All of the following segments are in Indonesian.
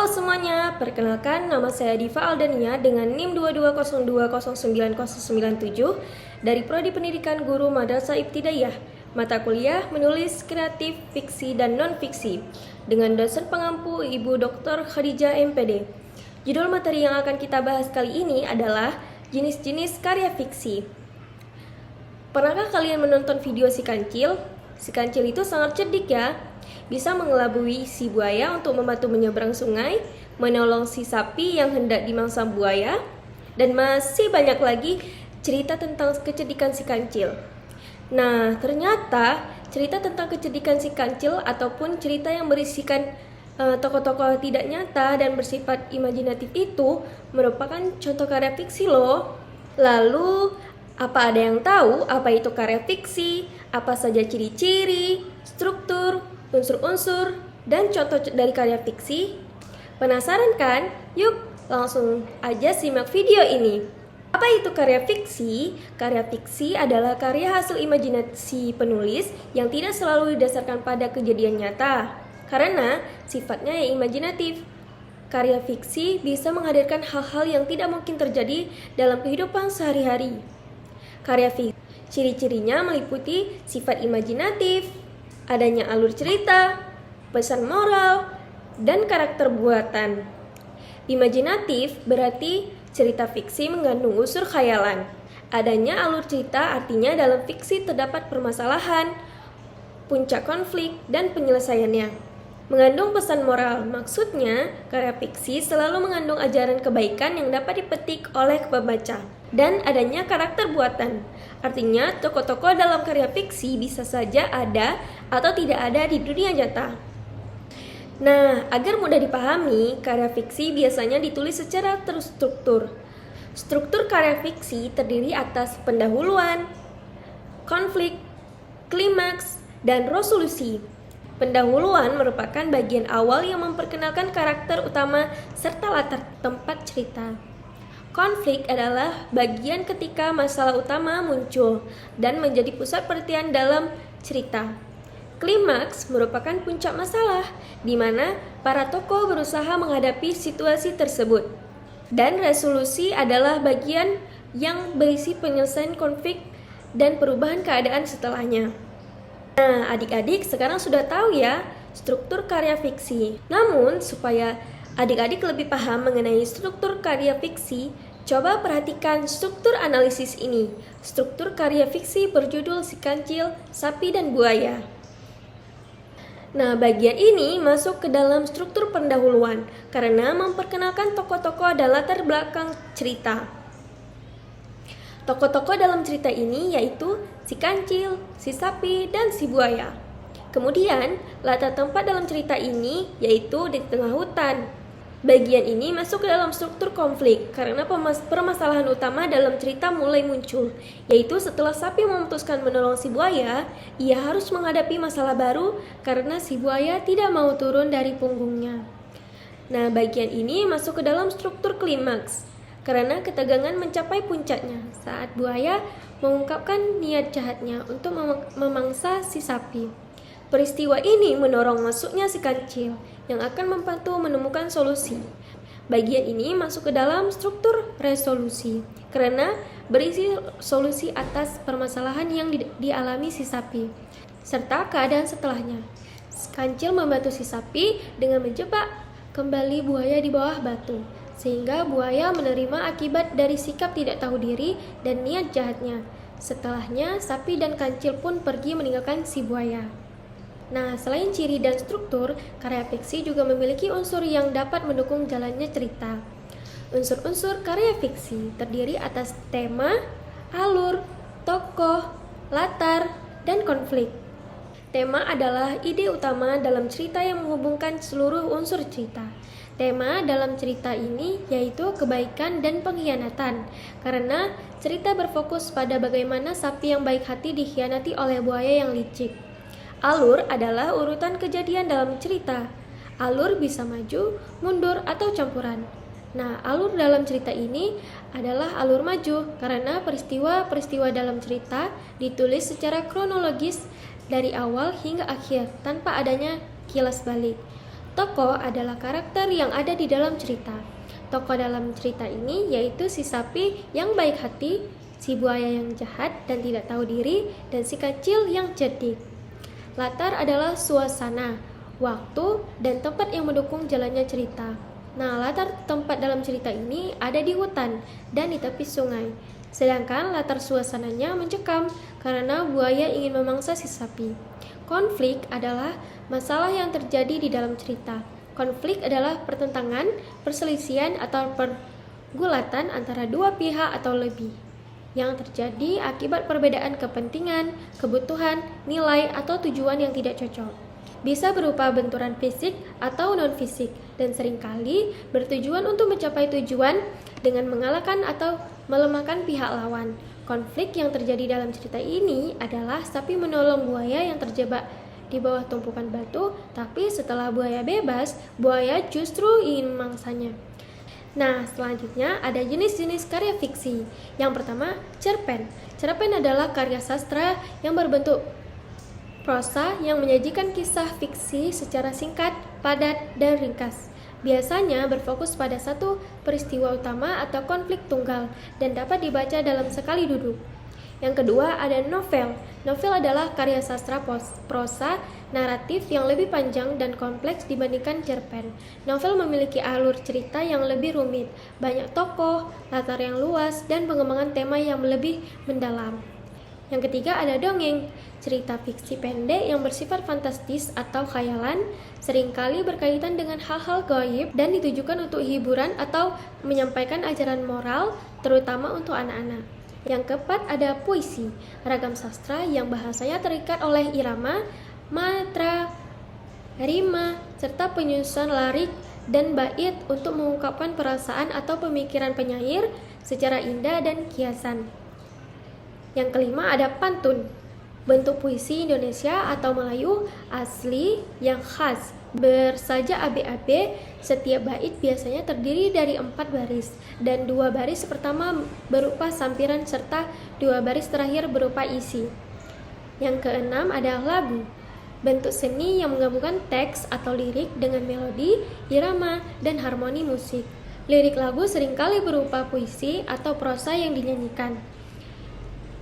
Halo semuanya, perkenalkan nama saya Diva Aldania dengan NIM 2202099097 dari Prodi Pendidikan Guru Madrasah Ibtidaiyah, mata kuliah menulis kreatif, fiksi, dan non-fiksi dengan dosen pengampu Ibu Dr. Khadijah MPD. Judul materi yang akan kita bahas kali ini adalah jenis-jenis karya fiksi. Pernahkah kalian menonton video si kancil? Si kancil itu sangat cerdik ya. Bisa mengelabui si buaya untuk membantu menyeberang sungai, menolong si sapi yang hendak dimangsa buaya, dan masih banyak lagi cerita tentang kecerdikan si kancil. Nah, ternyata cerita tentang kecerdikan si kancil ataupun cerita yang berisikan tokoh-tokoh tidak nyata dan bersifat imajinatif itu merupakan contoh karya fiksi loh. Lalu, apa ada yang tahu apa itu karya fiksi? Apa saja ciri-ciri, struktur, unsur-unsur, dan contoh dari karya fiksi? Penasaran kan? Yuk, langsung aja simak video ini. Apa itu karya fiksi? Karya fiksi adalah karya hasil imajinasi penulis yang tidak selalu didasarkan pada kejadian nyata, karena sifatnya yang imajinatif. Karya fiksi bisa menghadirkan hal-hal yang tidak mungkin terjadi dalam kehidupan sehari-hari. Karya fiksi, ciri-cirinya meliputi sifat imajinatif, adanya alur cerita, pesan moral, dan karakter buatan. Imajinatif berarti cerita fiksi mengandung unsur khayalan. Adanya alur cerita artinya dalam fiksi terdapat permasalahan, puncak konflik, dan penyelesaiannya. Mengandung pesan moral, maksudnya karya fiksi selalu mengandung ajaran kebaikan yang dapat dipetik oleh pembaca. Dan adanya karakter buatan, artinya tokoh-tokoh dalam karya fiksi bisa saja ada atau tidak ada di dunia nyata. Nah, agar mudah dipahami, karya fiksi biasanya ditulis secara terstruktur. Struktur karya fiksi terdiri atas pendahuluan, konflik, klimaks, dan resolusi. Pendahuluan merupakan bagian awal yang memperkenalkan karakter utama serta latar tempat cerita. Konflik adalah bagian ketika masalah utama muncul dan menjadi pusat perhatian dalam cerita. Klimaks merupakan puncak masalah, di mana para tokoh berusaha menghadapi situasi tersebut. Dan resolusi adalah bagian yang berisi penyelesaian konflik dan perubahan keadaan setelahnya. Nah, adik-adik sekarang sudah tahu ya struktur karya fiksi. Namun, supaya adik-adik lebih paham mengenai struktur karya fiksi, coba perhatikan struktur analisis ini. Struktur karya fiksi berjudul Si Kancil, Sapi, dan Buaya. Nah, bagian ini masuk ke dalam struktur pendahuluan karena memperkenalkan tokoh-tokoh dan latar belakang cerita. Tokoh-tokoh dalam cerita ini yaitu si kancil, si sapi, dan si buaya. Kemudian, latar tempat dalam cerita ini yaitu di tengah hutan. Bagian ini masuk ke dalam struktur konflik karena permasalahan utama dalam cerita mulai muncul, yaitu setelah sapi memutuskan menolong si buaya, ia harus menghadapi masalah baru karena si buaya tidak mau turun dari punggungnya. Nah, bagian ini masuk ke dalam struktur klimaks karena ketegangan mencapai puncaknya saat buaya mengungkapkan niat jahatnya untuk memangsa si sapi. Peristiwa ini mendorong masuknya si kancil yang akan membantu menemukan solusi. Bagian ini masuk ke dalam struktur resolusi karena berisi solusi atas permasalahan yang dialami si sapi serta keadaan setelahnya. Si kancil membantu si sapi dengan menjebak kembali buaya di bawah batu, sehingga buaya menerima akibat dari sikap tidak tahu diri dan niat jahatnya. Setelahnya, sapi dan kancil pun pergi meninggalkan si buaya. Nah, selain ciri dan struktur, karya fiksi juga memiliki unsur yang dapat mendukung jalannya cerita. Unsur-unsur karya fiksi terdiri atas tema, alur, tokoh, latar, dan konflik. Tema adalah ide utama dalam cerita yang menghubungkan seluruh unsur cerita. Tema dalam cerita ini yaitu kebaikan dan pengkhianatan, karena cerita berfokus pada bagaimana sapi yang baik hati dikhianati oleh buaya yang licik. Alur adalah urutan kejadian dalam cerita. Alur bisa maju, mundur, atau campuran. Nah, alur dalam cerita ini adalah alur maju karena peristiwa-peristiwa dalam cerita ditulis secara kronologis dari awal hingga akhir tanpa adanya kilas balik. Tokoh adalah karakter yang ada di dalam cerita. Tokoh dalam cerita ini yaitu si sapi yang baik hati, si buaya yang jahat dan tidak tahu diri, dan si kecil yang cerdik. Latar adalah suasana, waktu, dan tempat yang mendukung jalannya cerita. Nah, latar tempat dalam cerita ini ada di hutan dan di tepi sungai. Sedangkan latar suasananya mencekam karena buaya ingin memangsa si sapi. Konflik adalah masalah yang terjadi di dalam cerita. Konflik adalah pertentangan, perselisihan, atau pergulatan antara dua pihak atau lebih yang terjadi akibat perbedaan kepentingan, kebutuhan, nilai, atau tujuan yang tidak cocok. Bisa berupa benturan fisik atau non-fisik, dan seringkali bertujuan untuk mencapai tujuan dengan mengalahkan atau melemahkan pihak lawan. Konflik yang terjadi dalam cerita ini adalah sapi menolong buaya yang terjebak di bawah tumpukan batu, tapi setelah buaya bebas, buaya justru ingin memangsanya. Nah, selanjutnya ada jenis-jenis karya fiksi. Yang pertama, cerpen. Cerpen adalah karya sastra yang berbentuk prosa yang menyajikan kisah fiksi secara singkat, padat, dan ringkas. Biasanya berfokus pada satu peristiwa utama atau konflik tunggal dan dapat dibaca dalam sekali duduk. Yang kedua ada novel. Novel adalah karya sastra prosa naratif yang lebih panjang dan kompleks dibandingkan cerpen. Novel memiliki alur cerita yang lebih rumit, banyak tokoh, latar yang luas, dan pengembangan tema yang lebih mendalam. Yang ketiga ada dongeng, cerita fiksi pendek yang bersifat fantastis atau khayalan, seringkali berkaitan dengan hal-hal gaib dan ditujukan untuk hiburan atau menyampaikan ajaran moral, terutama untuk anak-anak. Yang keempat ada puisi, ragam sastra yang bahasanya terikat oleh irama, matra, rima, serta penyusunan lirik dan bait untuk mengungkapkan perasaan atau pemikiran penyair secara indah dan kiasan. Yang kelima ada pantun, bentuk puisi Indonesia atau Melayu asli yang khas, bersaja AB-AB. Setiap bait biasanya terdiri dari 4 baris, dan 2 baris pertama berupa sampiran serta 2 baris terakhir berupa isi. Yang keenam ada lagu, bentuk seni yang menggabungkan teks atau lirik dengan melodi, irama, dan harmoni musik. Lirik lagu seringkali berupa puisi atau prosa yang dinyanyikan.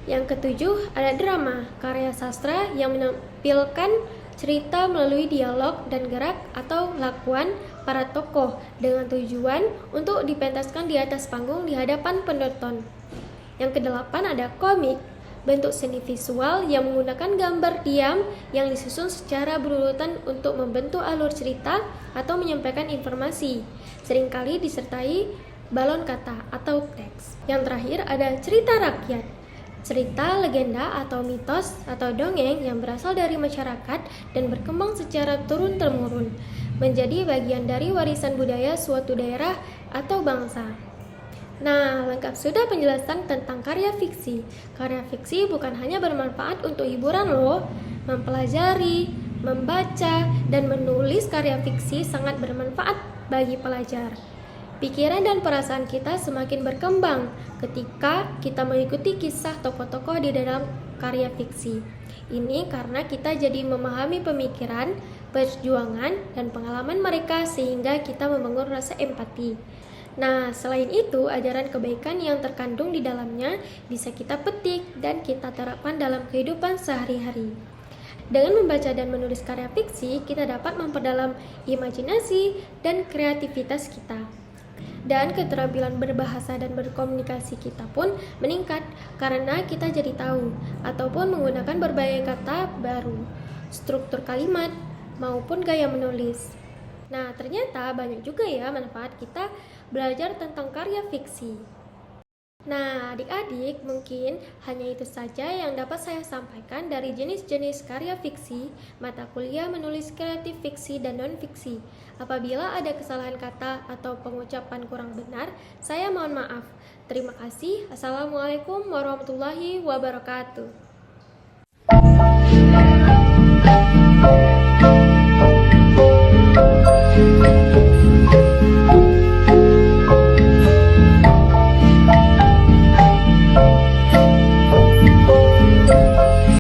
Yang ketujuh ada drama, karya sastra yang menampilkan cerita melalui dialog dan gerak atau lakuan para tokoh dengan tujuan untuk dipentaskan di atas panggung di hadapan penonton. Yang kedelapan ada komik, bentuk seni visual yang menggunakan gambar diam yang disusun secara berurutan untuk membentuk alur cerita atau menyampaikan informasi, seringkali disertai balon kata atau teks. Yang terakhir ada cerita rakyat, cerita, legenda, atau mitos atau dongeng yang berasal dari masyarakat dan berkembang secara turun-temurun, menjadi bagian dari warisan budaya suatu daerah atau bangsa. Nah, lengkap sudah penjelasan tentang karya fiksi. Karya fiksi bukan hanya bermanfaat untuk hiburan loh. Mempelajari, membaca, dan menulis karya fiksi sangat bermanfaat bagi pelajar. Pikiran dan perasaan kita semakin berkembang ketika kita mengikuti kisah tokoh-tokoh di dalam karya fiksi. Ini karena kita jadi memahami pemikiran, perjuangan, dan pengalaman mereka sehingga kita membangun rasa empati. Nah, selain itu, ajaran kebaikan yang terkandung di dalamnya bisa kita petik dan kita terapkan dalam kehidupan sehari-hari. Dengan membaca dan menulis karya fiksi, kita dapat memperdalam imajinasi dan kreativitas kita. Dan keterampilan berbahasa dan berkomunikasi kita pun meningkat karena kita jadi tahu ataupun menggunakan berbagai kata baru, struktur kalimat, maupun gaya menulis. Nah, ternyata banyak juga ya manfaat kita belajar tentang karya fiksi. Nah, adik-adik, mungkin hanya itu saja yang dapat saya sampaikan dari jenis-jenis karya fiksi, mata kuliah menulis kreatif fiksi dan non-fiksi. Apabila ada kesalahan kata atau pengucapan kurang benar, saya mohon maaf. Terima kasih. Assalamualaikum warahmatullahi wabarakatuh.